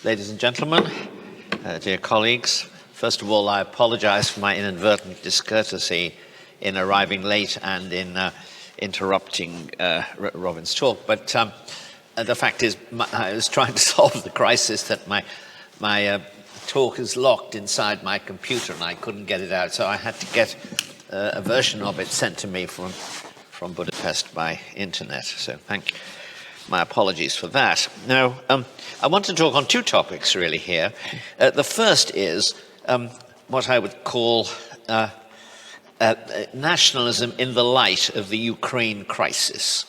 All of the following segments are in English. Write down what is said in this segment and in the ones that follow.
Ladies and gentlemen, dear colleagues, first of all, I apologize for my inadvertent discourtesy in arriving late and in interrupting Robin's talk. But the fact is, I was trying to solve the crisis that my talk is locked inside my computer and I couldn't get it out. So I had to get a version of it sent to me from Budapest by internet. So thank you. My apologies for that. Now, I want to talk on two topics really here. The first is what I would call nationalism in the light of the Ukraine crisis.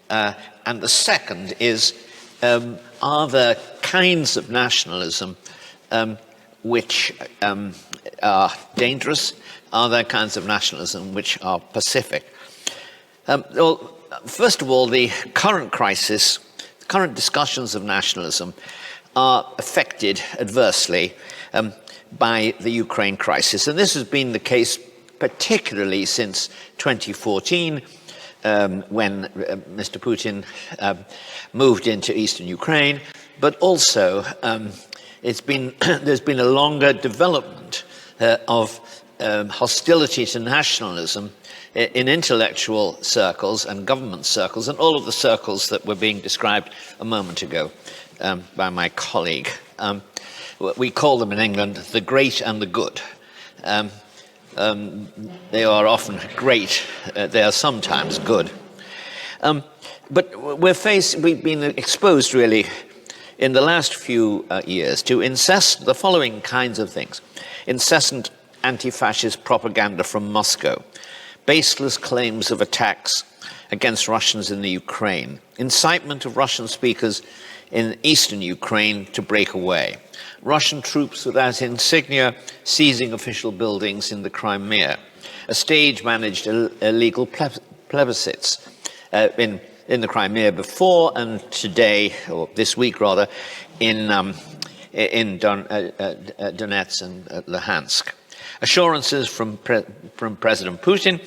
And the second is, are there kinds of nationalism which are dangerous? Are there kinds of nationalism which are pacific? Well, first of all, the current crisis, the current discussions of nationalism are affected adversely by the Ukraine crisis. And this has been the case particularly since 2014, when Mr. Putin moved into eastern Ukraine, but also there's been a longer development of hostility to nationalism in intellectual circles and government circles, and all of the circles that were being described a moment ago by my colleague. We call them in England the great and the good. They are often great, they are sometimes good. But we've been exposed really in the last few years to the following kinds of things. Incessant anti-fascist propaganda from Moscow, baseless claims of attacks against Russians in the Ukraine, incitement of Russian speakers in eastern Ukraine to break away, Russian troops without insignia seizing official buildings in the Crimea, a stage-managed illegal plebiscites in the Crimea before and today, or this week rather, in Donetsk and Luhansk. Assurances from President Putin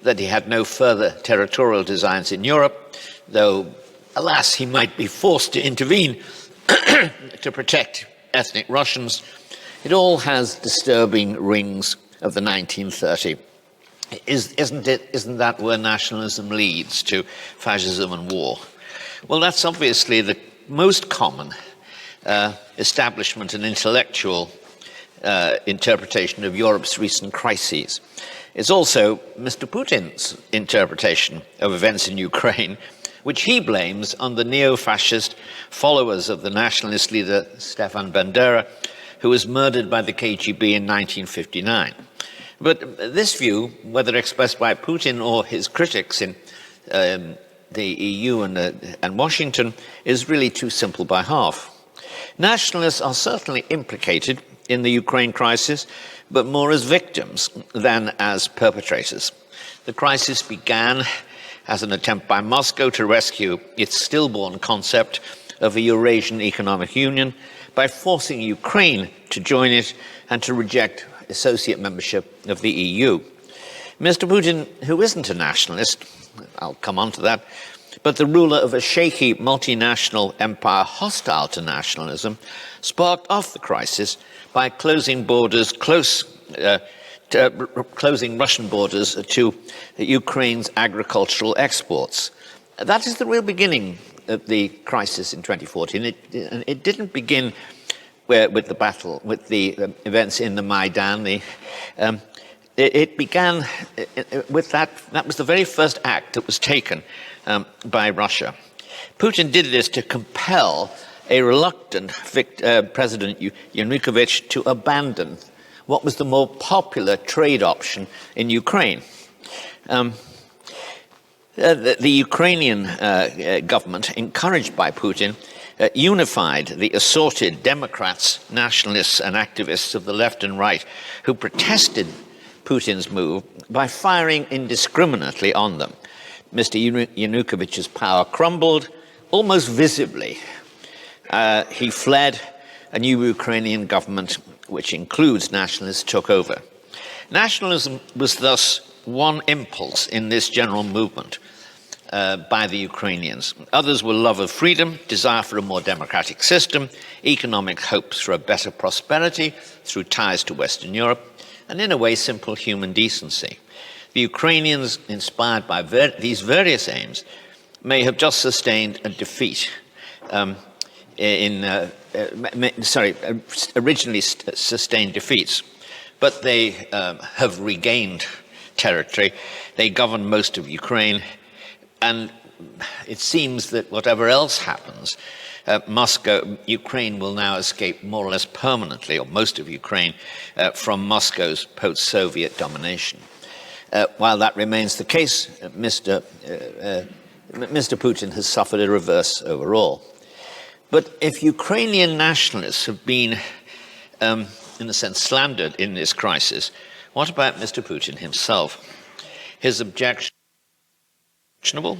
that he had no further territorial designs in Europe, though, alas, he might be forced to intervene to protect ethnic Russians. It all has disturbing rings of the 1930s. Isn't that where nationalism leads, to fascism and war? Well, that's obviously the most common establishment and intellectual interpretation of Europe's recent crises. It's also Mr. Putin's interpretation of events in Ukraine, which he blames on the neo-fascist followers of the nationalist leader Stefan Bandera, who was murdered by the KGB in 1959. But this view, whether expressed by Putin or his critics in the EU and Washington, is really too simple by half. Nationalists are certainly implicated in the Ukraine crisis, but more as victims than as perpetrators. The crisis began as an attempt by Moscow to rescue its stillborn concept of a Eurasian Economic Union by forcing Ukraine to join it and to reject associate membership of the EU. Mr. Putin, who isn't a nationalist, I'll come on to that, but the ruler of a shaky multinational empire hostile to nationalism, sparked off the crisis by closing Russian borders to Ukraine's agricultural exports. That is the real beginning of the crisis in 2014. It didn't begin with the events in the Maidan. It began with that. That was the very first act that was taken by Russia. Putin did this to compel a reluctant President Yanukovych to abandon what was the more popular trade option in Ukraine. The Ukrainian government, encouraged by Putin, unified the assorted Democrats, nationalists and activists of the left and right who protested Putin's move by firing indiscriminately on them. Mr. Yanukovych's power crumbled almost visibly. He fled. A new Ukrainian government which includes nationalists, took over. Nationalism was thus one impulse in this general movement by the Ukrainians. Others were love of freedom, desire for a more democratic system, economic hopes for a better prosperity through ties to Western Europe, and in a way, simple human decency. The Ukrainians, inspired by these various aims, may have just sustained a defeat originally sustained defeats, but they have regained territory. They govern most of Ukraine, and it seems that whatever else happens, Ukraine will now escape more or less permanently, or most of Ukraine, from Moscow's post-Soviet domination. While that remains the case, Mr. Putin has suffered a reverse overall. But if Ukrainian nationalists have been, in a sense, slandered in this crisis, what about Mr. Putin himself? His objectionable,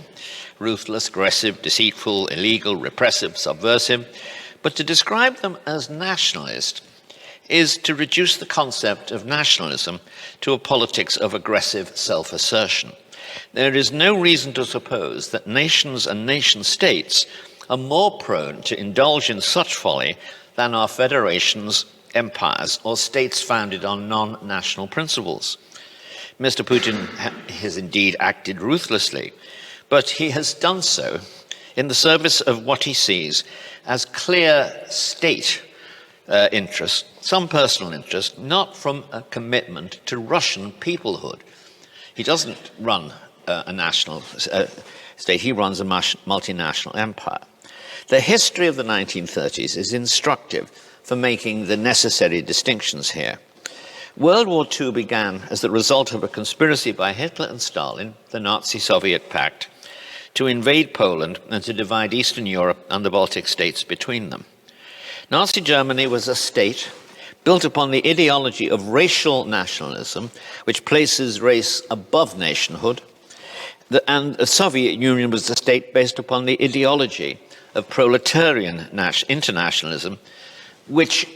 ruthless, aggressive, deceitful, illegal, repressive, subversive, but to describe them as nationalist is to reduce the concept of nationalism to a politics of aggressive self-assertion. There is no reason to suppose that nations and nation-states are more prone to indulge in such folly than are federations, empires, or states founded on non-national principles. Mr. Putin has indeed acted ruthlessly, but he has done so in the service of what he sees as clear state interest, some personal interest, not from a commitment to Russian peoplehood. He doesn't run a national state, he runs a multinational empire. The history of the 1930s is instructive for making the necessary distinctions here. World War II began as the result of a conspiracy by Hitler and Stalin, the Nazi-Soviet pact, to invade Poland and to divide Eastern Europe and the Baltic states between them. Nazi Germany was a state built upon the ideology of racial nationalism, which places race above nationhood, and the Soviet Union was a state based upon the ideology of proletarian internationalism, which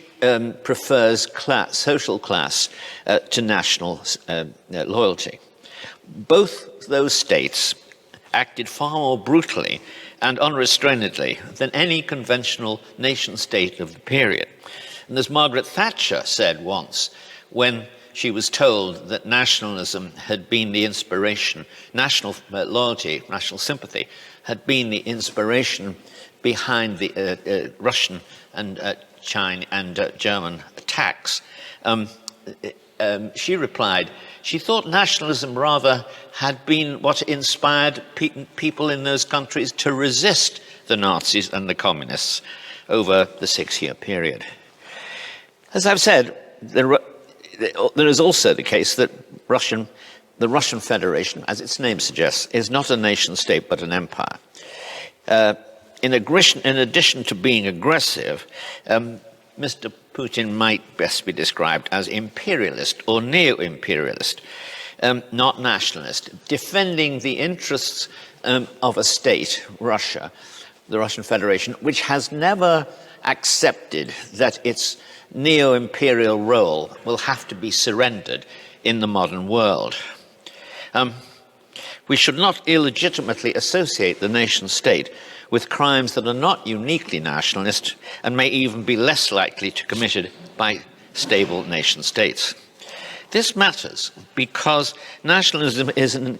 prefers social class to national loyalty. Both those states acted far more brutally and unrestrainedly than any conventional nation-state of the period. And as Margaret Thatcher said once, when she was told that nationalism had been the inspiration, national loyalty, national sympathy, had been the inspiration behind the Russian and China and German attacks, she replied, she thought nationalism rather had been what inspired people in those countries to resist the Nazis and the communists over the 6-year period. As I've said, there is also the case that the Russian Federation, as its name suggests, is not a nation state but an empire. In addition to being aggressive, Mr. Putin might best be described as imperialist or neo-imperialist, not nationalist, defending the interests of a state, Russia, the Russian Federation, which has never accepted that its neo-imperial role will have to be surrendered in the modern world. We should not illegitimately associate the nation-state with crimes that are not uniquely nationalist and may even be less likely to be committed by stable nation-states. This matters because nationalism is an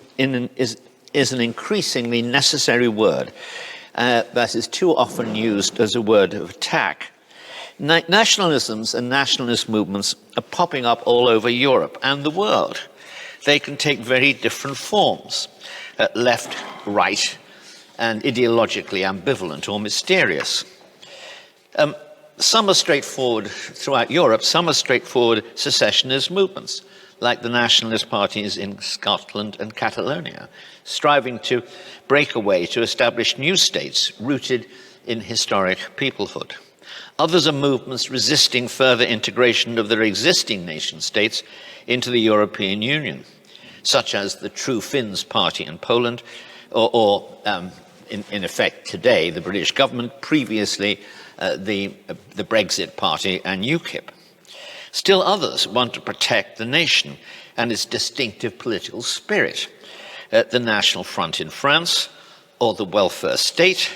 increasingly necessary word that is too often used as a word of attack. Nationalisms and nationalist movements are popping up all over Europe and the world. They can take very different forms, left, right, and ideologically ambivalent or mysterious. Some are straightforward throughout Europe, some are straightforward secessionist movements, like the nationalist parties in Scotland and Catalonia, striving to break away to establish new states rooted in historic peoplehood. Others are movements resisting further integration of their existing nation-states into the European Union, such as the True Finns party in Poland, or in effect today, the British government, previously the Brexit party and UKIP. Still others want to protect the nation and its distinctive political spirit. The National Front in France, or the welfare state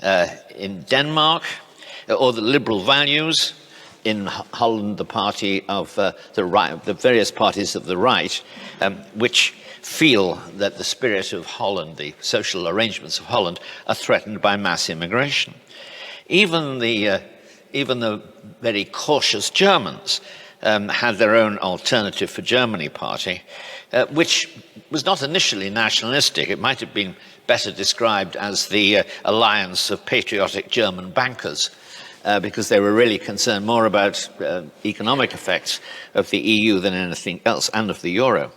in Denmark, or the liberal values in Holland, the party of the right, the various parties of the right, which feel that the spirit of Holland, the social arrangements of Holland, are threatened by mass immigration. Even the very cautious Germans had their own Alternative for Germany party, which was not initially nationalistic. It might have been better described as the alliance of patriotic German bankers, because they were really concerned more about economic effects of the EU than anything else, and of the euro.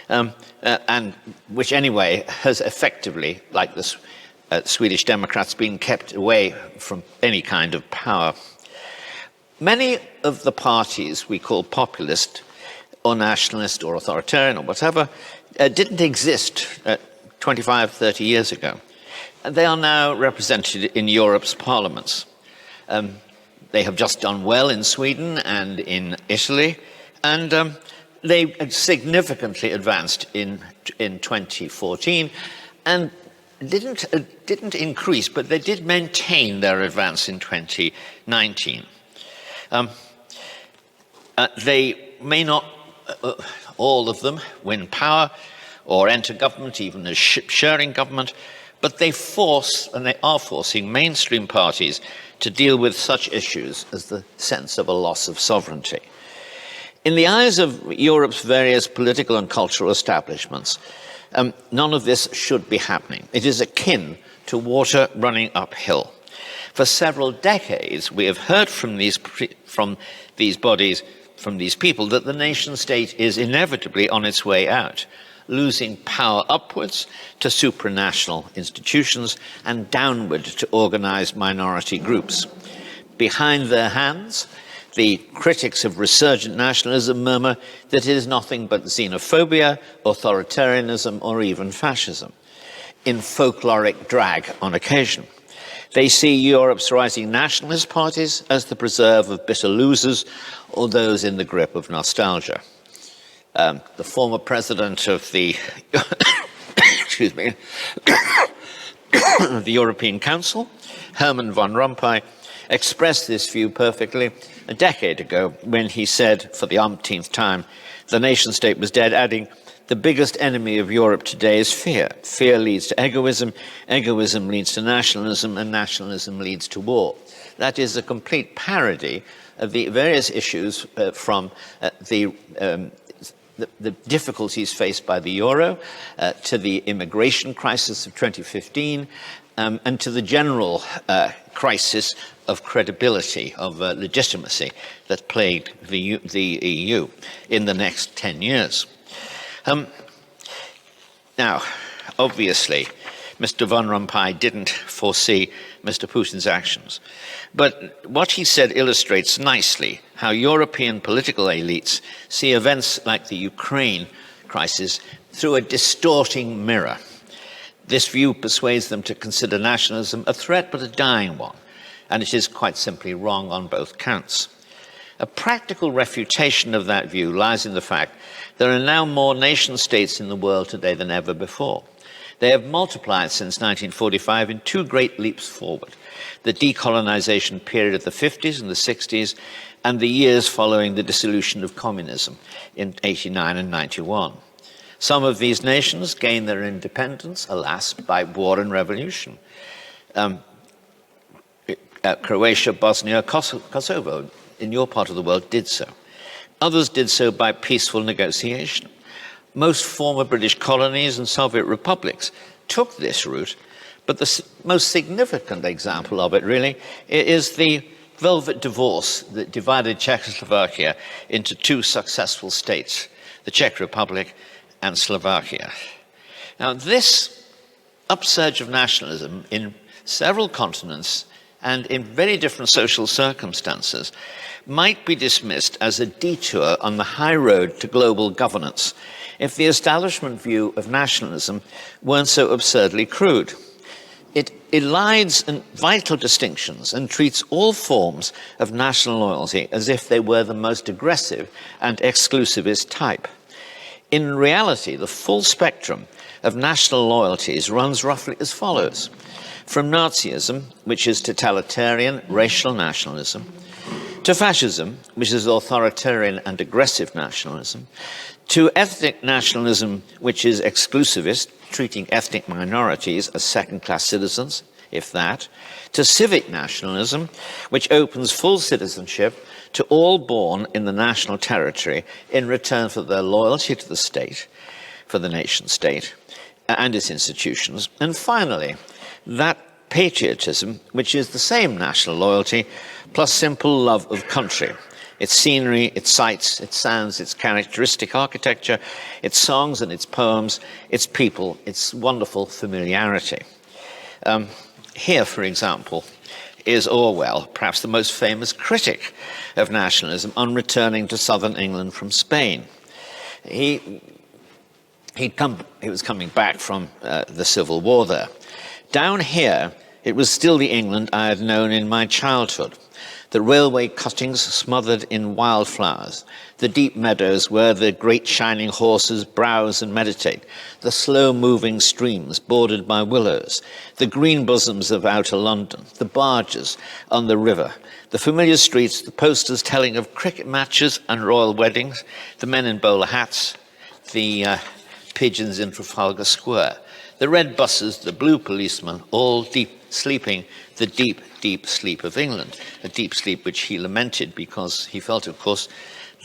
And which anyway has effectively, like the Swedish Democrats, been kept away from any kind of power. Many of the parties we call populist or nationalist or authoritarian or whatever didn't exist 25, 30 years ago. And they are now represented in Europe's parliaments. They have just done well in Sweden and in Italy, and they significantly advanced in 2014, and didn't increase, but they did maintain their advance in 2019. They may not, all of them, win power or enter government, even as sharing government, but they force, and they are forcing, mainstream parties to deal with such issues as the sense of a loss of sovereignty. In the eyes of Europe's various political and cultural establishments, none of this should be happening. It is akin to water running uphill. For several decades, we have heard from these bodies, from these people, that the nation state is inevitably on its way out, losing power upwards to supranational institutions and downward to organized minority groups. Behind their hands, the critics of resurgent nationalism murmur that it is nothing but xenophobia, authoritarianism, or even fascism, in folkloric drag on occasion. They see Europe's rising nationalist parties as the preserve of bitter losers or those in the grip of nostalgia. The former president of the excuse me, the European Council, Herman Van Rompuy, expressed this view perfectly a decade ago when he said, for the umpteenth time, the nation state was dead, adding, "The biggest enemy of Europe today is fear. Fear leads to egoism, egoism leads to nationalism, and nationalism leads to war." That is a complete parody of the various issues from the difficulties faced by the euro, to the immigration crisis of 2015, and to the general crisis of credibility, of legitimacy that plagued the EU in the next 10 years. Now, obviously, Mr. Van Rompuy didn't foresee Mr. Putin's actions. But what he said illustrates nicely how European political elites see events like the Ukraine crisis through a distorting mirror. This view persuades them to consider nationalism a threat but a dying one, and it is quite simply wrong on both counts. A practical refutation of that view lies in the fact there are now more nation states in the world today than ever before. They have multiplied since 1945 in two great leaps forward: the decolonization period of the 50s and the 60s, and the years following the dissolution of communism in 89 and 91. Some of these nations gained their independence, alas, by war and revolution. Croatia, Bosnia, Kosovo, in your part of the world, did so. Others did so by peaceful negotiation. Most former British colonies and Soviet republics took this route, but the most significant example of it, really, is the velvet divorce that divided Czechoslovakia into two successful states, the Czech Republic and Slovakia. Now, this upsurge of nationalism in several continents and in very different social circumstances might be dismissed as a detour on the high road to global governance if the establishment view of nationalism weren't so absurdly crude. It elides vital distinctions and treats all forms of national loyalty as if they were the most aggressive and exclusivist type. In reality, the full spectrum of national loyalties runs roughly as follows: from Nazism, which is totalitarian racial nationalism, to fascism, which is authoritarian and aggressive nationalism, to ethnic nationalism, which is exclusivist, treating ethnic minorities as second-class citizens, if that, to civic nationalism, which opens full citizenship to all born in the national territory in return for their loyalty to the state, for the nation-state, and its institutions. And finally, that patriotism, which is the same national loyalty, plus simple love of country, its scenery, its sights, its sounds, its characteristic architecture, its songs and its poems, its people, its wonderful familiarity. Here, for example, is Orwell, perhaps the most famous critic of nationalism, on returning to southern England from Spain. He was coming back from the Civil War there. Down here, it was still the England I had known in my childhood. The railway cuttings smothered in wildflowers, the deep meadows where the great shining horses browse and meditate, the slow-moving streams bordered by willows, the green bosoms of outer London, the barges on the river, the familiar streets, the posters telling of cricket matches and royal weddings, the men in bowler hats, the pigeons in Trafalgar Square, the red buses, the blue policemen, all deep sleeping the deep, deep sleep of England, a deep sleep which he lamented because he felt, of course,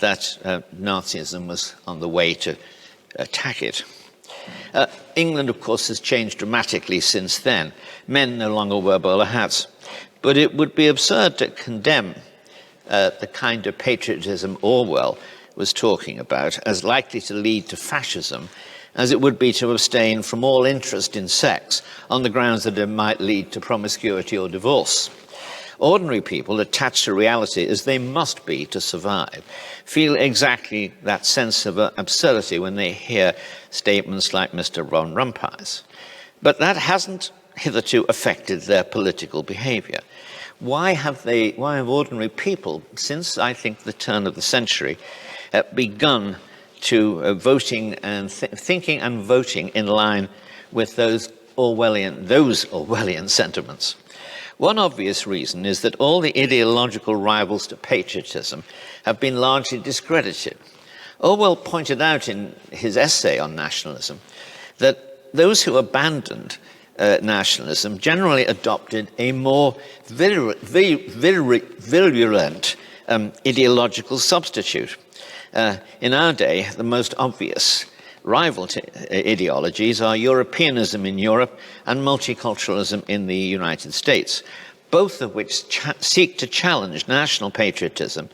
that Nazism was on the way to attack it. England, of course, has changed dramatically since then. Men no longer wear bowler hats. But it would be absurd to condemn the kind of patriotism Orwell was talking about as likely to lead to fascism as it would be to abstain from all interest in sex on the grounds that it might lead to promiscuity or divorce. Ordinary people, attached to reality as they must be to survive, feel exactly that sense of absurdity when they hear statements like Mr. Ron Rumpai's. But that hasn't hitherto affected their political behavior. Why have ordinary people, since I think the turn of the century, begun to voting and thinking and voting in line with those Orwellian sentiments? One obvious reason is that all the ideological rivals to patriotism have been largely discredited. Orwell pointed out in his essay on nationalism that those who abandoned nationalism generally adopted a more virulent ideological substitute. In our day, the most obvious rival ideologies are Europeanism in Europe and multiculturalism in the United States, both of which seek to challenge national patriotism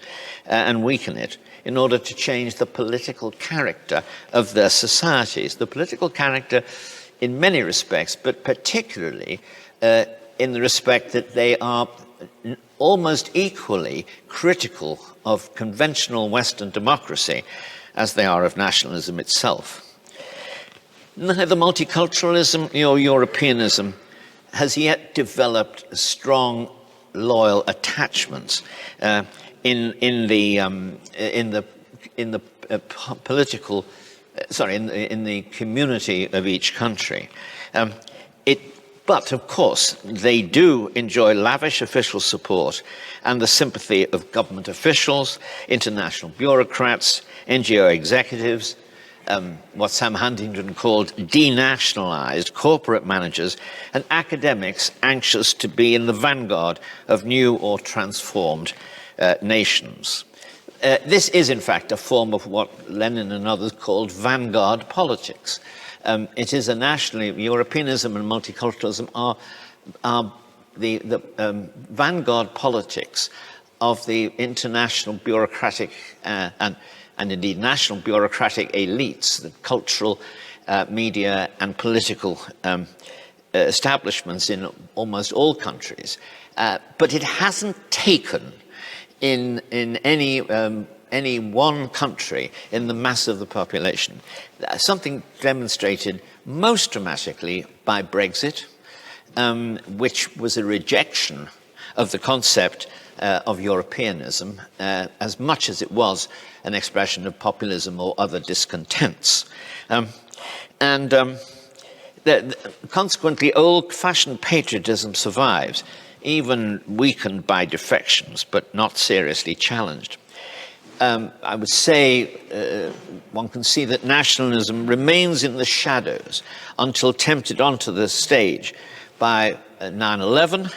and weaken it in order to change the political character of their societies. The political character in many respects, but particularly in the respect that they are almost equally critical of conventional Western democracy as they are of nationalism itself. Neither multiculturalism nor Europeanism has yet developed strong, loyal attachments in the community of each country. But, of course, they do enjoy lavish official support and the sympathy of government officials, international bureaucrats, NGO executives, what Sam Huntington called denationalized corporate managers, and academics anxious to be in the vanguard of new or transformed nations. This is, in fact, a form of what Lenin and others called vanguard politics. It is Europeanism and multiculturalism are the vanguard politics of the international bureaucratic and indeed national bureaucratic elites, the cultural, media and political establishments in almost all countries. But it hasn't taken in any one country in the mass of the population. Something demonstrated most dramatically by Brexit, which was a rejection of the concept of Europeanism as much as it was an expression of populism or other discontents. Consequently, old-fashioned patriotism survives, even weakened by defections, but not seriously challenged. I would say one can see that nationalism remains in the shadows until tempted onto the stage by 9/11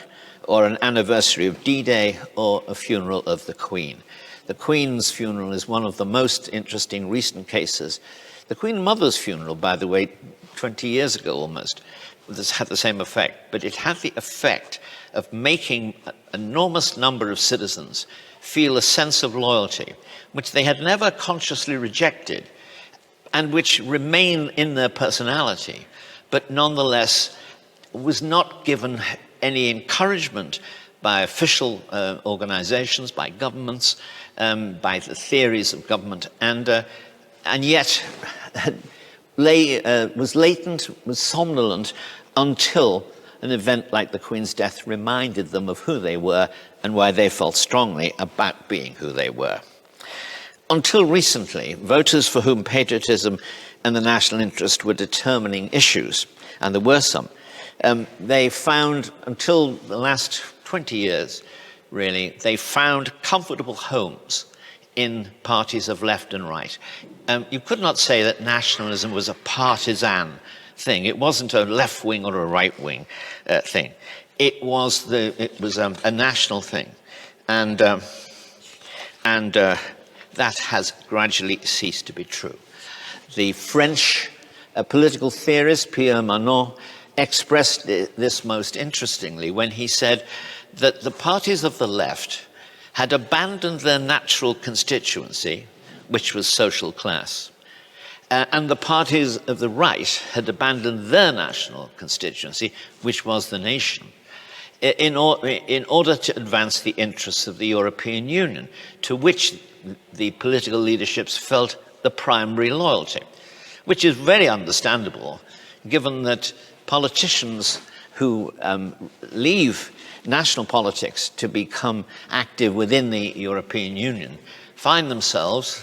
or an anniversary of D-Day or a funeral of the Queen. The Queen's funeral is one of the most interesting recent cases. The Queen Mother's funeral, by the way, 20 years ago almost, this had the same effect, but it had the effect of making an enormous number of citizens feel a sense of loyalty, which they had never consciously rejected, and which remain in their personality, but nonetheless was not given any encouragement by official organizations, by governments, by the theories of government, and yet was latent, was somnolent, until an event like the Queen's death reminded them of who they were and why they felt strongly about being who they were. Until recently, voters for whom patriotism and the national interest were determining issues, and there were some, they found, until the last 20 years, really, they found comfortable homes in parties of left and right. You could not say that nationalism was a partisan thing. It wasn't a left wing or a right wing thing. It was a national thing, and that has gradually ceased to be true. The French political theorist Pierre Manon expressed this most interestingly when he said that the parties of the left had abandoned their natural constituency, which was social class, and the parties of the right had abandoned their national constituency, which was the nation, in order to advance the interests of the European Union, to which the political leaderships felt the primary loyalty, which is very understandable, given that politicians who leave national politics to become active within the European Union find themselves,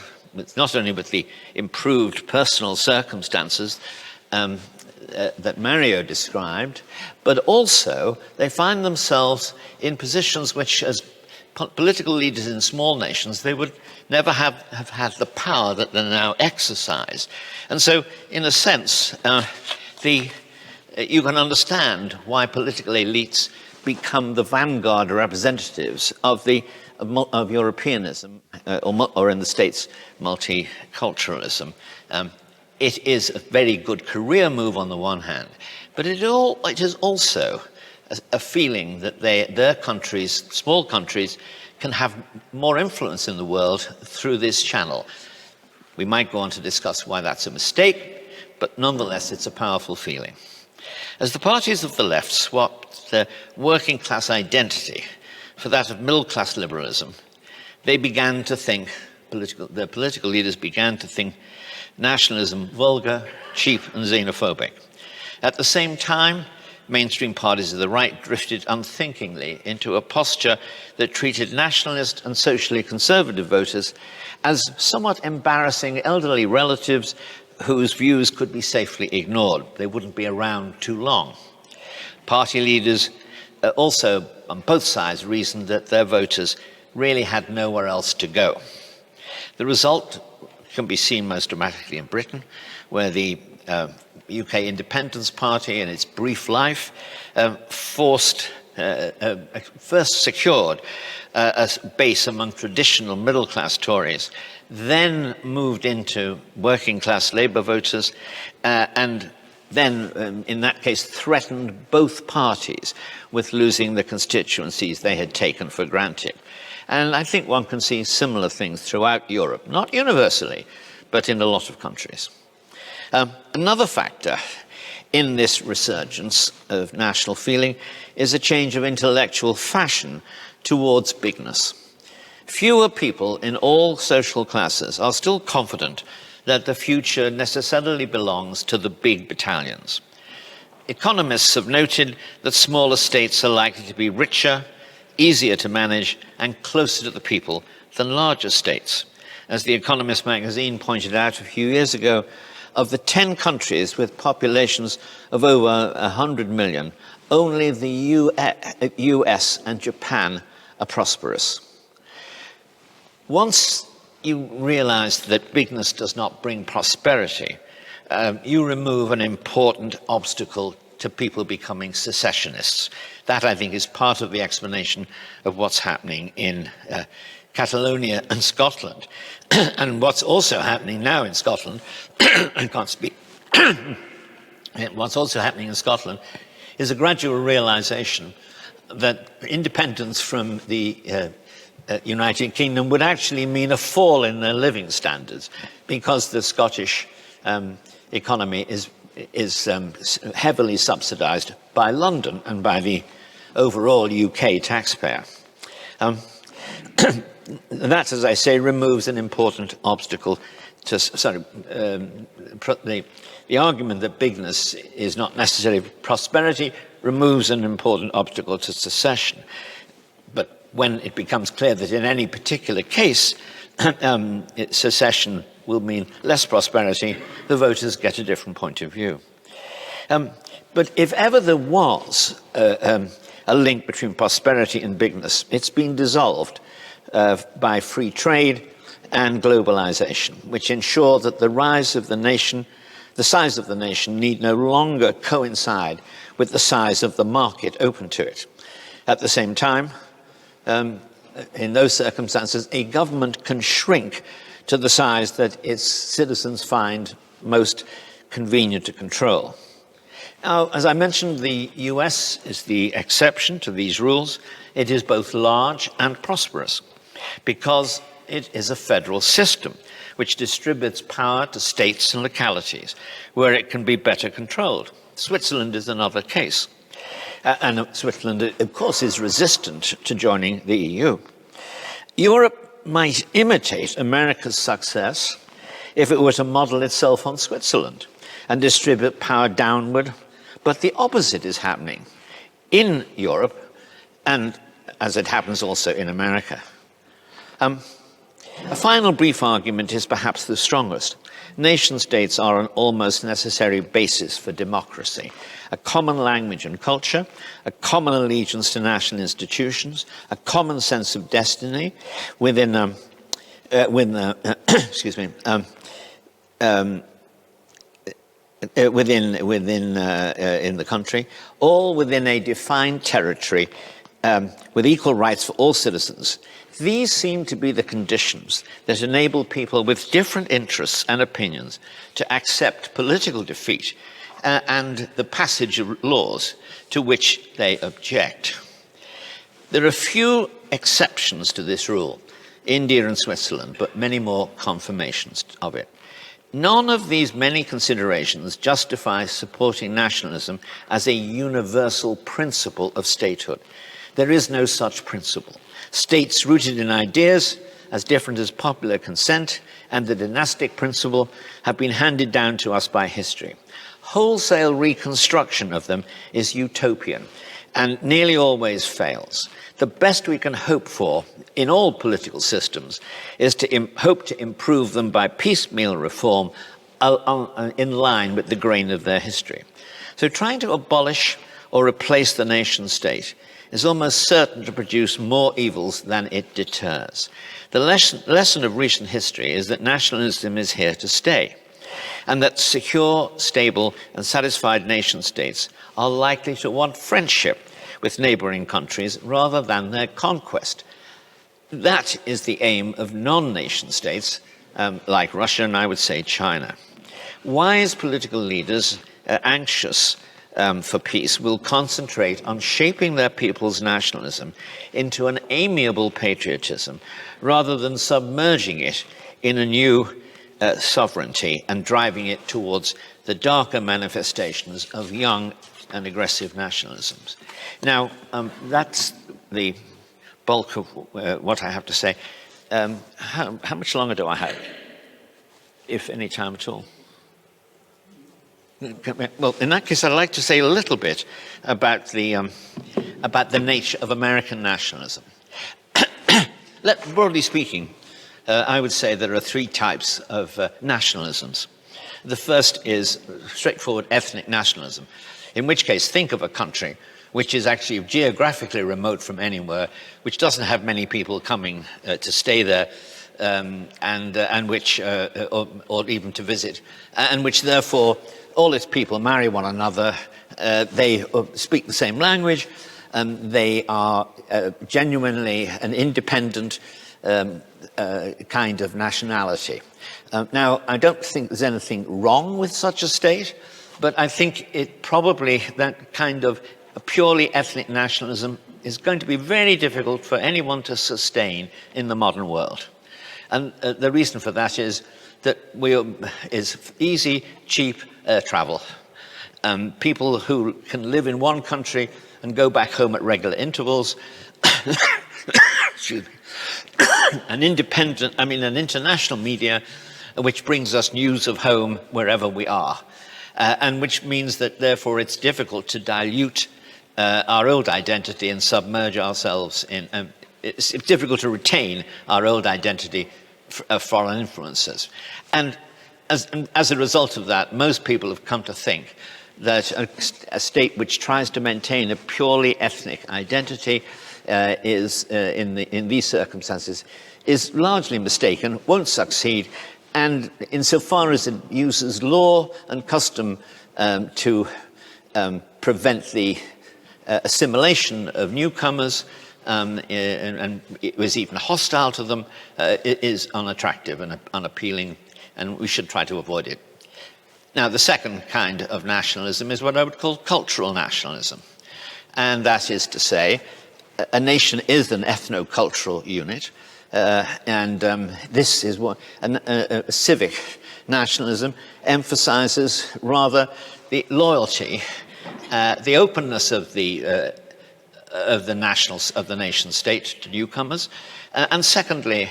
not only with the improved personal circumstances that Mario described, but also they find themselves in positions which, as political leaders in small nations, they would never have had the power that they now exercise. And so, in a sense, you can understand why political elites become the vanguard representatives of Europeanism, or in the States, multiculturalism. It is a very good career move on the one hand, but it is also a feeling that their countries, small countries, can have more influence in the world through this channel. We might go on to discuss why that's a mistake, but nonetheless, it's a powerful feeling. As the parties of the left swapped their working class identity for that of middle class liberalism, they began to think, their political leaders began to think nationalism vulgar, cheap, and xenophobic. At the same time, mainstream parties of the right drifted unthinkingly into a posture that treated nationalist and socially conservative voters as somewhat embarrassing elderly relatives whose views could be safely ignored. They wouldn't be around too long. Party leaders also, on both sides, reasoned that their voters really had nowhere else to go. The result can be seen most dramatically in Britain, where the UK Independence Party, in its brief life, first secured a base among traditional middle-class Tories, then moved into working-class Labour voters, and then, in that case, threatened both parties with losing the constituencies they had taken for granted. And I think one can see similar things throughout Europe, not universally, but in a lot of countries. Another factor in this resurgence of national feeling is a change of intellectual fashion towards bigness. Fewer people in all social classes are still confident that the future necessarily belongs to the big battalions. economists have noted that smaller states are likely to be richer, easier to manage, and closer to the people than larger states. As The Economist magazine pointed out a few years ago, of the 10 countries with populations of over 100 million, only the US and Japan are prosperous. Once you realize that bigness does not bring prosperity, you remove an important obstacle to people becoming secessionists. That, I think, is part of the explanation of what's happening in Catalonia and Scotland. And what's also happening now in Scotland, I can't speak, what's also happening in Scotland is a gradual realization that independence from the United Kingdom would actually mean a fall in their living standards, because the Scottish economy is heavily subsidized by London and by the overall UK taxpayer. That, as I say, removes an important obstacle to the argument that bigness is not necessarily prosperity removes an important obstacle to secession. But when it becomes clear that in any particular case secession will mean less prosperity, the voters get a different point of view. But if ever there was a link between prosperity and bigness, it's been dissolved by free trade and globalization, which ensure that the rise of the nation, the size of the nation, need no longer coincide with the size of the market open to it. At the same time, in those circumstances, a government can shrink to the size that its citizens find most convenient to control. Now, as I mentioned, the US is the exception to these rules. It is both large and prosperous because it is a federal system which distributes power to states and localities where it can be better controlled. Switzerland is another case. And Switzerland, of course, is resistant to joining the EU. Europe might imitate America's success if it were to model itself on Switzerland and distribute power downward, but the opposite is happening in Europe, and as it happens also in America. A final brief argument is perhaps the strongest. Nation-states are an almost necessary basis for democracy. A common language and culture, a common allegiance to national institutions, a common sense of destiny within in the country, all within a defined territory with equal rights for all citizens. These seem to be the conditions that enable people with different interests and opinions to accept political defeat and the passage of laws to which they object. There are few exceptions to this rule, India and Switzerland, but many more confirmations of it. None of these many considerations justify supporting nationalism as a universal principle of statehood. There is no such principle. States rooted in ideas as different as popular consent and the dynastic principle have been handed down to us by history. Wholesale reconstruction of them is utopian and nearly always fails. The best we can hope for in all political systems is to hope to improve them by piecemeal reform in line with the grain of their history. So trying to abolish or replace the nation state is almost certain to produce more evils than it deters. The lesson of recent history is that nationalism is here to stay, and that secure, stable, and satisfied nation states are likely to want friendship with neighboring countries rather than their conquest. That is the aim of non-nation states like Russia and, I would say, China. Wise political leaders anxious for peace will concentrate on shaping their people's nationalism into an amiable patriotism rather than submerging it in a new sovereignty and driving it towards the darker manifestations of young and aggressive nationalisms. Now, that's the bulk of what I have to say. How much longer do I have, if any time at all? Well, in that case, I'd like to say a little bit about the nature of American nationalism. Broadly speaking, I would say there are three types of nationalisms. The first is straightforward ethnic nationalism, in which case think of a country which is actually geographically remote from anywhere, which doesn't have many people coming to stay there, and which, or even to visit, and which therefore all its people marry one another, they speak the same language, they are genuinely an independent kind of nationality. Now, I don't think there's anything wrong with such a state, but I think it probably, that kind of a purely ethnic nationalism is going to be very difficult for anyone to sustain in the modern world. And the reason for that is that is easy, cheap air travel. People who can live in one country and go back home at regular intervals. Excuse me. An international media which brings us news of home wherever we are. And which means that therefore it's difficult to dilute our old identity and submerge ourselves in, it's difficult to retain our old identity of foreign influences. And as a result of that, most people have come to think that a state which tries to maintain a purely ethnic identity is, in these circumstances, is largely mistaken, won't succeed, and insofar as it uses law and custom to prevent the assimilation of newcomers, and it was even hostile to them, it is unattractive and unappealing, and we should try to avoid it. Now, the second kind of nationalism is what I would call cultural nationalism. And that is to say, a nation is an ethno-cultural unit, and this is what a civic nationalism emphasizes rather the loyalty, the openness of the nation state to newcomers, and secondly,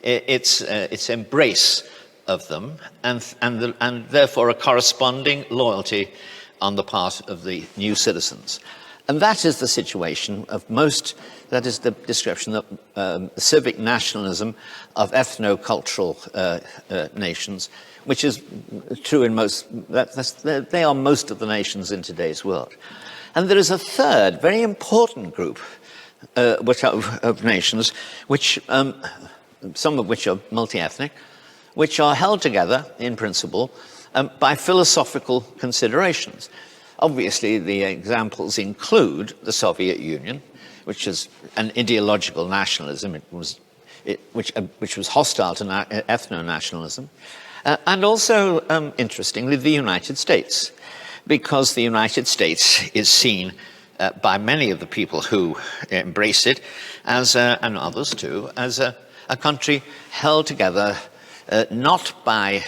its embrace of them, and therefore a corresponding loyalty on the part of the new citizens. And that is the situation of that is the description of civic nationalism of ethno-cultural nations, which is true in they are most of the nations in today's world. And there is a third, very important group of nations, which some of which are multi-ethnic, which are held together, in principle, by philosophical considerations. Obviously, the examples include the Soviet Union, which is an ideological nationalism, which was hostile to ethno-nationalism, and also, interestingly, the United States, because the United States is seen by many of the people who embrace it, as and others too, as a country held together not by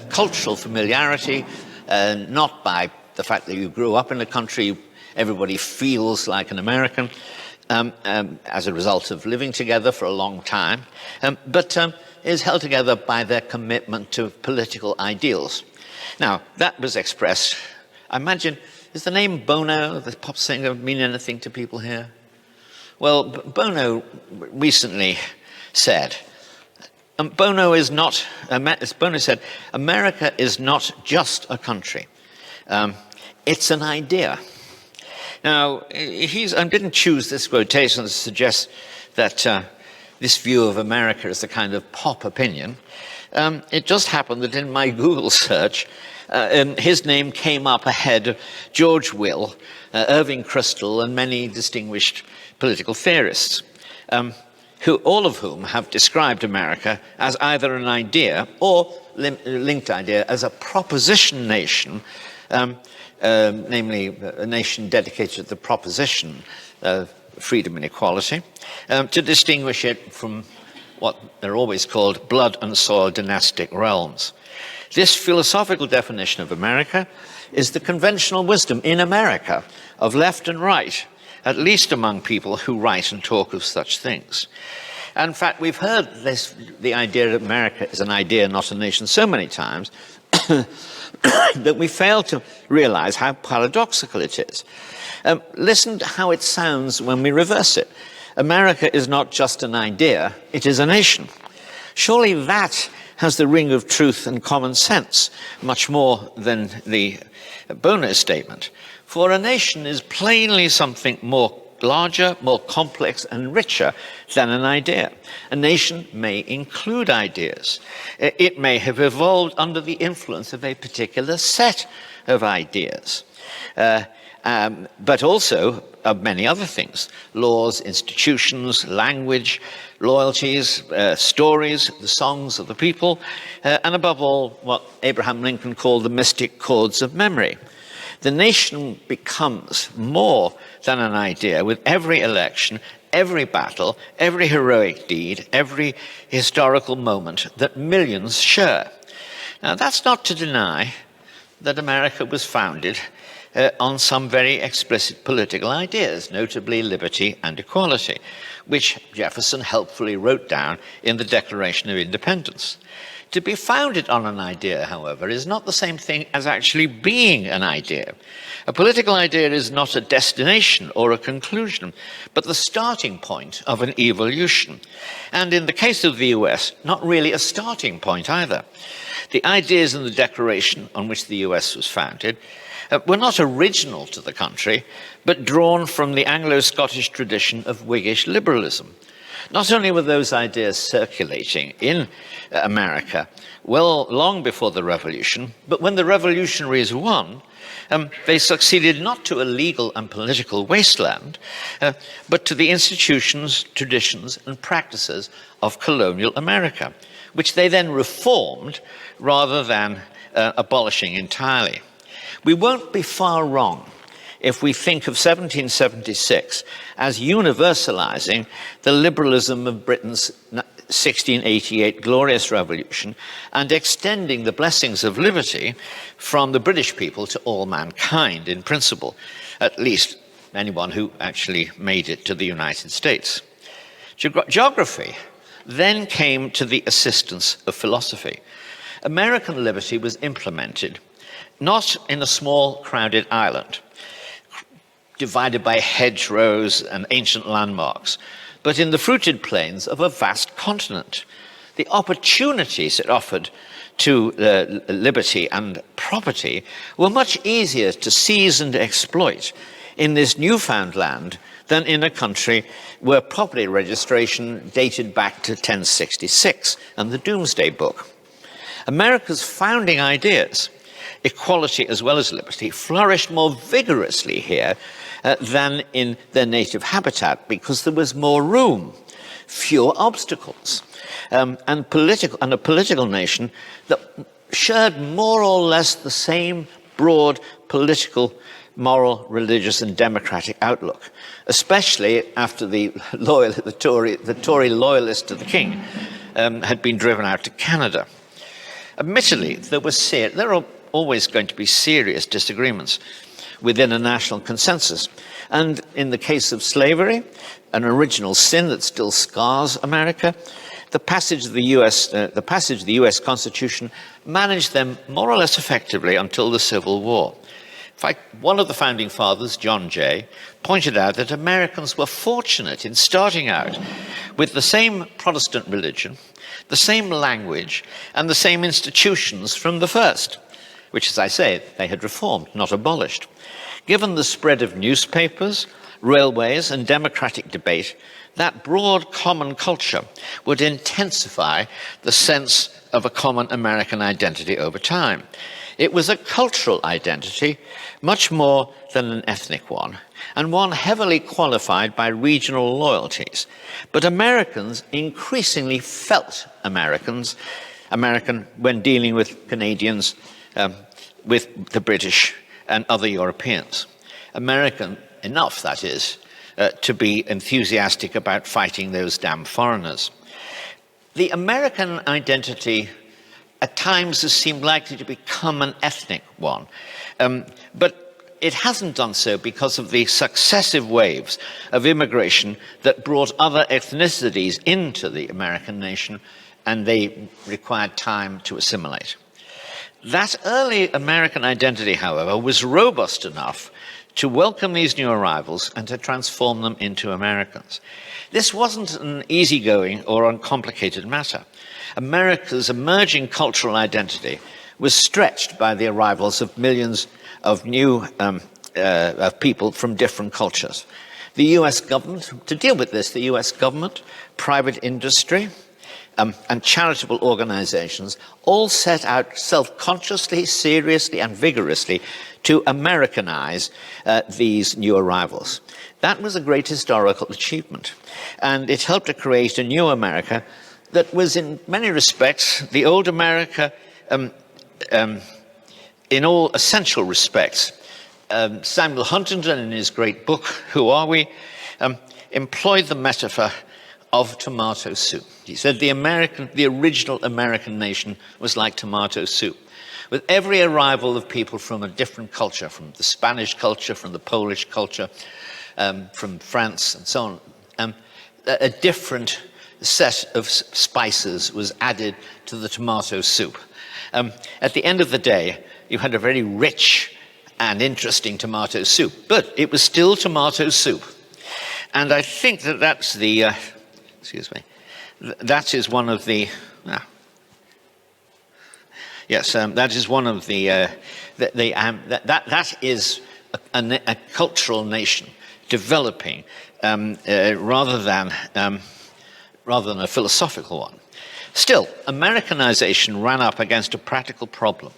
cultural familiarity, not by the fact that you grew up in a country, everybody feels like an American as a result of living together for a long time, but is held together by their commitment to political ideals. Now, that was expressed, I imagine, is the name Bono, the pop singer, mean anything to people here? Well, Bono recently said, Bono said, America is not just a country. It's an idea. Now, I didn't choose this quotation to suggest that this view of America is a kind of pop opinion. It just happened that in my Google search, his name came up ahead of George Will, Irving Kristol, and many distinguished political theorists, all of whom have described America as either an idea or linked idea as a proposition nation, namely a nation dedicated to the proposition of freedom and equality, to distinguish it from what they're always called blood and soil dynastic realms. This philosophical definition of America is the conventional wisdom in America of left and right, at least among people who write and talk of such things. In fact, we've heard the idea that America is an idea, not a nation, so many times that we fail to realize how paradoxical it is. Listen to how it sounds when we reverse it. America is not just an idea, it is a nation. Surely that has the ring of truth and common sense, much more than the bonus statement. For a nation is plainly something more larger, more complex and richer than an idea. A nation may include ideas. It may have evolved under the influence of a particular set of ideas, but also of many other things: laws, institutions, language, loyalties, stories, the songs of the people, and above all, what Abraham Lincoln called the mystic chords of memory. The nation becomes more than an idea with every election, every battle, every heroic deed, every historical moment that millions share. Now, that's not to deny that America was founded on some very explicit political ideas, notably liberty and equality, which Jefferson helpfully wrote down in the Declaration of Independence. To be founded on an idea, however, is not the same thing as actually being an idea. A political idea is not a destination or a conclusion, but the starting point of an evolution. And in the case of the US, not really a starting point either. The ideas in the Declaration on which the US was founded were not original to the country, but drawn from the Anglo-Scottish tradition of Whiggish liberalism. Not only were those ideas circulating in America long before the Revolution, but when the revolutionaries won, they succeeded not to a legal and political wasteland, but to the institutions, traditions, and practices of colonial America, which they then reformed rather than abolishing entirely. We won't be far wrong if we think of 1776 as universalizing the liberalism of Britain's 1688 Glorious Revolution and extending the blessings of liberty from the British people to all mankind in principle, at least anyone who actually made it to the United States. Geography then came to the assistance of philosophy. American liberty was implemented not in a small, crowded island, divided by hedgerows and ancient landmarks, but in the fruited plains of a vast continent. The opportunities it offered to liberty and property were much easier to seize and exploit in this newfound land than in a country where property registration dated back to 1066 and the Doomsday Book. America's founding ideas, equality as well as liberty, flourished more vigorously here than in their native habitat because there was more room, fewer obstacles, and a political nation that shared more or less the same broad political, moral, religious, and democratic outlook, especially after the Tory loyalists to the king had been driven out to Canada. Admittedly, there are always going to be serious disagreements within a national consensus. And in the case of slavery, an original sin that still scars America, the passage of the US Constitution managed them more or less effectively until the Civil War. In fact, one of the founding fathers, John Jay, pointed out that Americans were fortunate in starting out with the same Protestant religion, the same language, and the same institutions from the first, which, as I say, they had reformed, not abolished. Given the spread of newspapers, railways, and democratic debate, that broad common culture would intensify the sense of a common American identity over time. It was a cultural identity, much more than an ethnic one, and one heavily qualified by regional loyalties. But Americans increasingly felt American when dealing with Canadians, with the British and other Europeans. American enough, that is, to be enthusiastic about fighting those damn foreigners. The American identity at times has seemed likely to become an ethnic one, but it hasn't done so because of the successive waves of immigration that brought other ethnicities into the American nation, and they required time to assimilate. That early American identity, however, was robust enough to welcome these new arrivals and to transform them into Americans. This wasn't an easygoing or uncomplicated matter. America's emerging cultural identity was stretched by the arrivals of millions of new of people from different cultures. The US government, to deal with this, the US government, private industry, and charitable organizations all set out self-consciously, seriously, and vigorously to Americanize these new arrivals. That was a great historical achievement, and it helped to create a new America that was, in many respects, the old America in all essential respects. Samuel Huntington, in his great book, Who Are We?, employed the metaphor of tomato soup. He said the original American nation was like tomato soup, with every arrival of people from a different culture, from the Spanish culture, from the Polish culture, from France, and so on. A different set of spices was added to the tomato soup. At the end of the day, you had a very rich and interesting tomato soup, but it was still tomato soup. And I think that that's the, that is one of the, that is one of the, that is a cultural nation developing rather than a philosophical one. Still, Americanization ran up against a practical problem.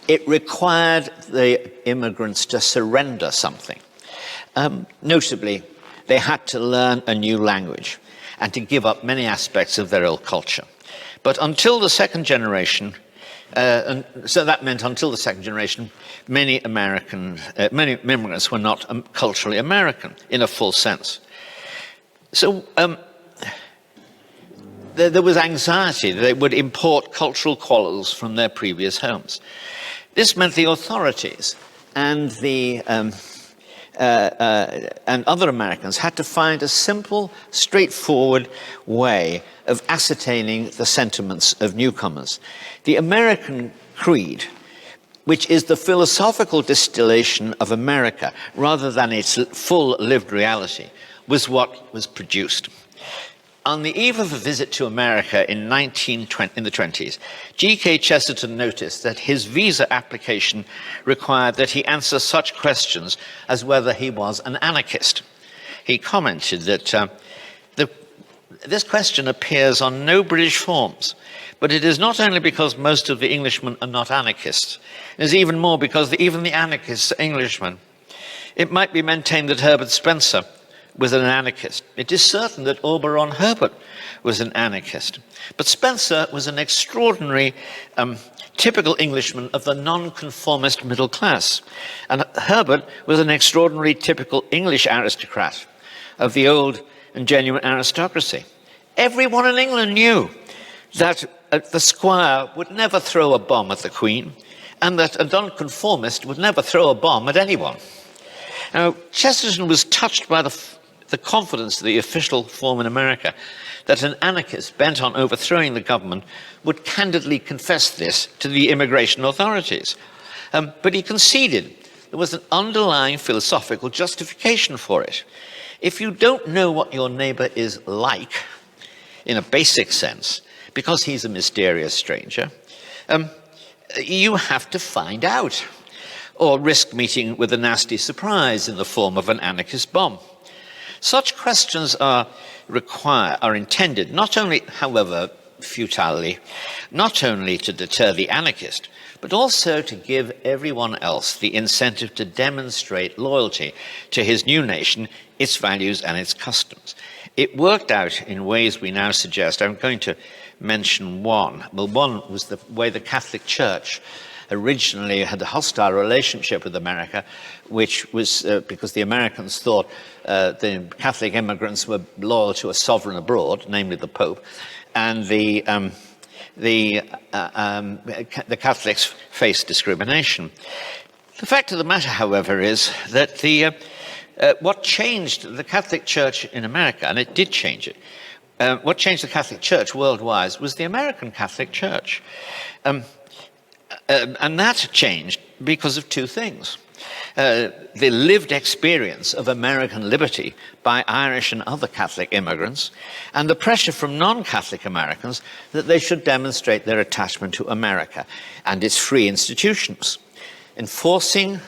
It required the immigrants to surrender something. Notably, they had to learn a new language and to give up many aspects of their old culture. But until the second generation, so that meant until the second generation, many immigrants were not culturally American in a full sense. So there was anxiety that they would import cultural qualities from their previous homes. This meant the authorities and and other Americans had to find a simple, straightforward way of ascertaining the sentiments of newcomers. The American creed, which is the philosophical distillation of America rather than its full lived reality, was what was produced. On the eve of a visit to America in the 1920s, G.K. Chesterton noticed that his visa application required that he answer such questions as whether he was an anarchist. He commented that this question appears on no British forms, but it is not only because most of the Englishmen are not anarchists, it is even more because even the anarchists are Englishmen. It might be maintained that Herbert Spencer was an anarchist. It is certain that Auberon Herbert was an anarchist. But Spencer was an extraordinary, typical Englishman of the nonconformist middle class. And Herbert was an extraordinary, typical English aristocrat of the old and genuine aristocracy. Everyone in England knew that the squire would never throw a bomb at the Queen, and that a nonconformist would never throw a bomb at anyone. Now, Chesterton was touched by the confidence of the official form in America that an anarchist bent on overthrowing the government would candidly confess this to the immigration authorities. But he conceded there was an underlying philosophical justification for it. If you don't know what your neighbor is like, in a basic sense, because he's a mysterious stranger, you have to find out, or risk meeting with a nasty surprise in the form of an anarchist bomb. Such questions are intended not only, however, futilely, not only to deter the anarchist, but also to give everyone else the incentive to demonstrate loyalty to his new nation, its values and its customs. It worked out in ways we now suggest. I'm going to mention one. Well, one was the way the Catholic Church originally had a hostile relationship with America, which was because the Americans thought the Catholic immigrants were loyal to a sovereign abroad, namely the Pope, and the Catholics faced discrimination. The fact of the matter, however, is that what changed the Catholic Church in America, and it did change it, what changed the Catholic Church worldwide was the American Catholic Church. And that changed because of two things. The lived experience of American liberty by Irish and other Catholic immigrants, and the pressure from non-Catholic Americans that they should demonstrate their attachment to America and its free institutions. Enforcing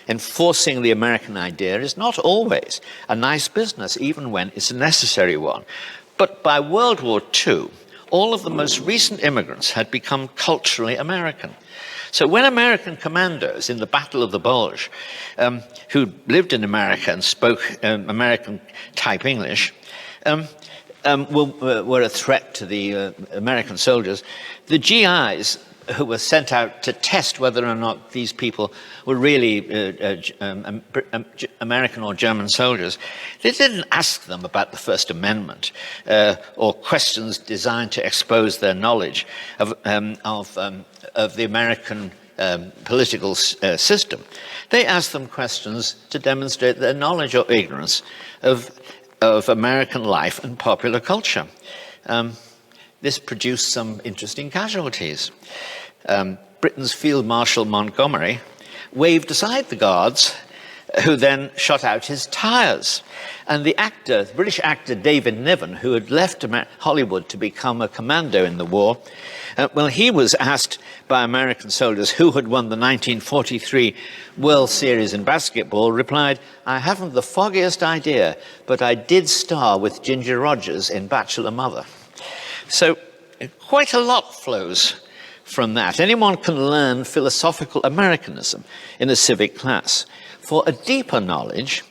the American idea is not always a nice business, even when it's a necessary one. But by World War II, all of the most recent immigrants had become culturally American. So when American commandos in the Battle of the Bulge, who lived in America and spoke American-type English, were a threat to the American soldiers, the GIs who were sent out to test whether or not these people were really American or German soldiers, they didn't ask them about the First Amendment or questions designed to expose their knowledge of the American political system. They asked them questions to demonstrate their knowledge or ignorance of American life and popular culture. This produced some interesting casualties. Britain's Field Marshal Montgomery waved aside the guards, who then shot out his tires. And the British actor David Niven, who had left Hollywood to become a commando in the war, he was asked by American soldiers who had won the 1943 World Series in basketball, replied, "I haven't the foggiest idea, but I did star with Ginger Rogers in Bachelor Mother." So quite a lot flows from that. Anyone can learn philosophical Americanism in a civic class. For a deeper knowledge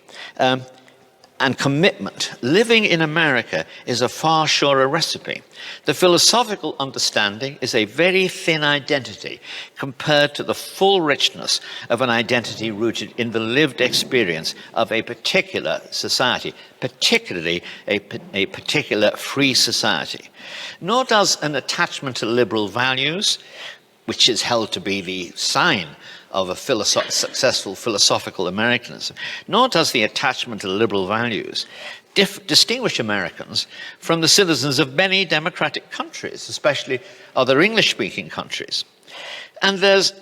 and commitment, living in America is a far surer recipe. The philosophical understanding is a very thin identity compared to the full richness of an identity rooted in the lived experience of a particular society, particularly a particular free society. Nor does an attachment to liberal values, which is held to be the sign of a successful philosophical Americanism, nor does the attachment to liberal values distinguish Americans from the citizens of many democratic countries, especially other English-speaking countries. And there's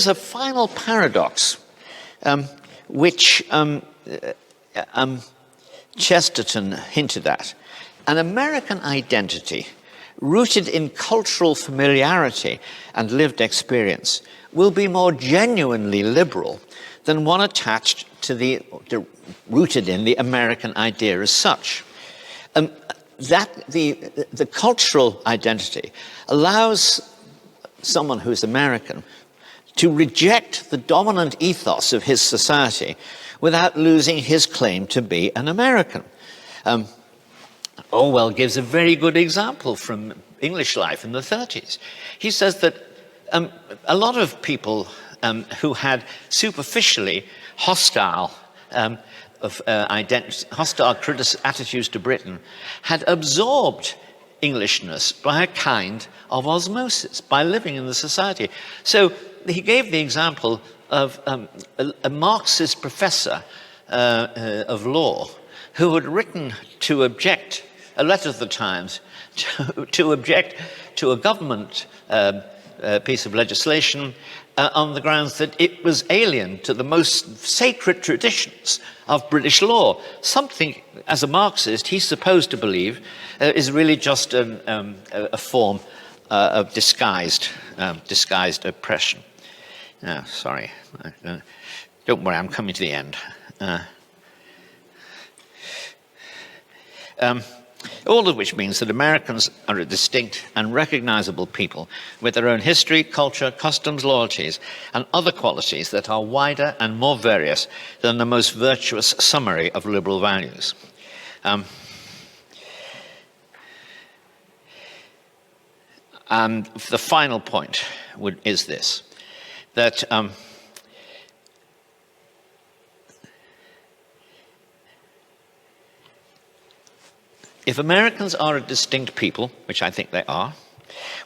a final paradox, which Chesterton hinted at. An American identity rooted in cultural familiarity and lived experience will be more genuinely liberal than one attached to rooted in the American idea as such. The cultural identity allows someone who's American to reject the dominant ethos of his society without losing his claim to be an American. Orwell gives a very good example from English life in the 30s. He says that a lot of people who had superficially hostile attitudes to Britain had absorbed Englishness by a kind of osmosis, by living in the society. So he gave the example of a Marxist professor of law who had written to object, a letter to the Times, to object to a government piece of legislation on the grounds that it was alien to the most sacred traditions of British law. Something, as a Marxist, he's supposed to believe is really just a form of disguised oppression. Sorry. Don't worry, I'm coming to the end. All of which means that Americans are a distinct and recognizable people with their own history, culture, customs, loyalties, and other qualities that are wider and more various than the most virtuous summary of liberal values. And the final point is this, that if Americans are a distinct people, which I think they are,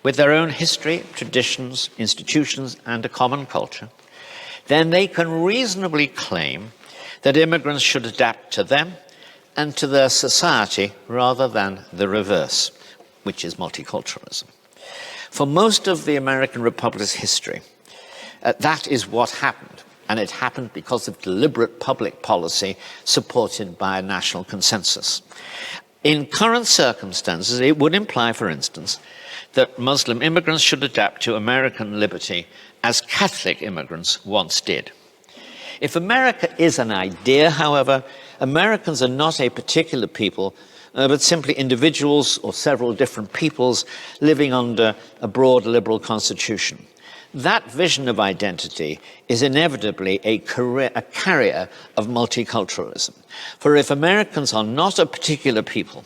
with their own history, traditions, institutions, and a common culture, then they can reasonably claim that immigrants should adapt to them and to their society rather than the reverse, which is multiculturalism. For most of the American Republic's history, that is what happened. And it happened because of deliberate public policy supported by a national consensus. In current circumstances, it would imply, for instance, that Muslim immigrants should adapt to American liberty as Catholic immigrants once did. If America is an idea, however, Americans are not a particular people, but simply individuals or several different peoples living under a broad liberal constitution. That vision of identity is inevitably a carrier of multiculturalism. For if Americans are not a particular people,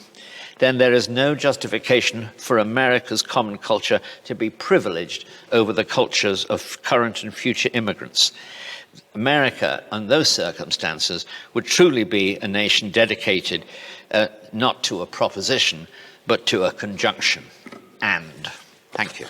then there is no justification for America's common culture to be privileged over the cultures of current and future immigrants. America, in those circumstances, would truly be a nation dedicated not to a proposition, but to a conjunction. And. Thank you.